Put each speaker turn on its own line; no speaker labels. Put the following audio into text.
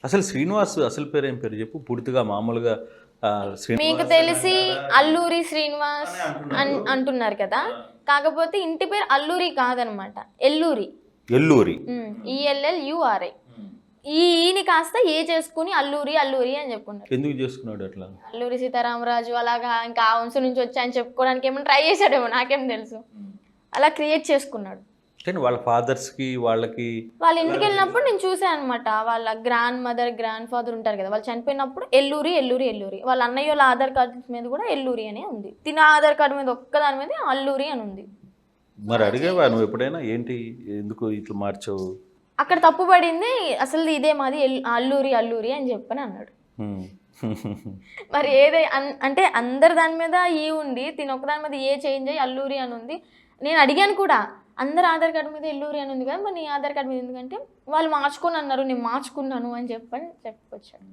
అసలు శ్రీనివాస్ అసలు పేరు ఏం పేరు చెప్పు? పూర్తిగా మామూలుగా
మీకు
శ్రీనివాస్
తెలిసి
అంటారా?
అల్లూరి శ్రీనివాస్
అనే అంటున్నారు.
అంటున్నారు కదా.
ఆ!
కాకపోతే ఇంటి పేరు అల్లూరి కాదనమాట, ఎల్లూరి.
ఎల్లూరి.
ఈఎల్ఎల్యుఆర్ఐ.
హ్మ్.
ఈని కాస్త ఏ చేసుకుని అల్లూరి అల్లూరి అని చెప్పుకున్నారు.
ఎందుకు చేసుకున్నాడు అట్లా?
అల్లూరి సీతారామరాజు అలాగా ఇంకా ఆ వంశం నుంచి వచ్చి అని చెప్పుకోవడానికి ఏమైనా ట్రై చేశాడేమో, నాకేం తెలుసు. అలా క్రియేట్ చేసుకున్నాడు.
కానీ వాళ్ళ ఫాదర్స్‌కి వాళ్ళకి
వాళ్ళ ఇంటికి వెళ్ళినప్పుడు నేను చూసాను అనమాట. వాళ్ళ గ్రాండ్ మదర్ గ్రాండ్ ఫాదర్ ఉంటారు కదా, వాళ్ళు చనిపోయినప్పుడు ఎల్లూరి ఎల్లూరి ఎల్లూరి. వాళ్ళ అన్నయ్య వాళ్ళ ఆధార్ కార్డు మీద కూడా ఎల్లూరి అనే ఉంది. తిన ఆధార్ కార్డు మీద ఒక్కదాని మీద అల్లూరి అని ఉంది.
మరి అడిగావా నువ్వు ఎప్పుడైనా? ఏంటి ఎందుకు ఇట్లా మార్చావు?
అక్కడ తప్పు పడింది, అసలు ఇదే మాది అల్లూరి అల్లూరి అని చెప్పని అన్నాడు.
హ్మ్.
మరి ఏదే అంటే అందరు దాని మీద ఈ ఉండి తిన ఒక్కదాని మీద ఏ చేంజ్ అయ్యి అల్లూరి అని ఉంది. నేను అడిగాను కూడా, అందరు ఆధార్ కార్డు మీద ఎల్లూరి అని ఉంది కదా, మరి నీ ఆధార్ కార్డు మీద ఎందుకంటే వాళ్ళు మార్చుకొని అన్నారు, నేను మార్చుకున్నాను అని చెప్పని చెప్పుకొచ్చాడు.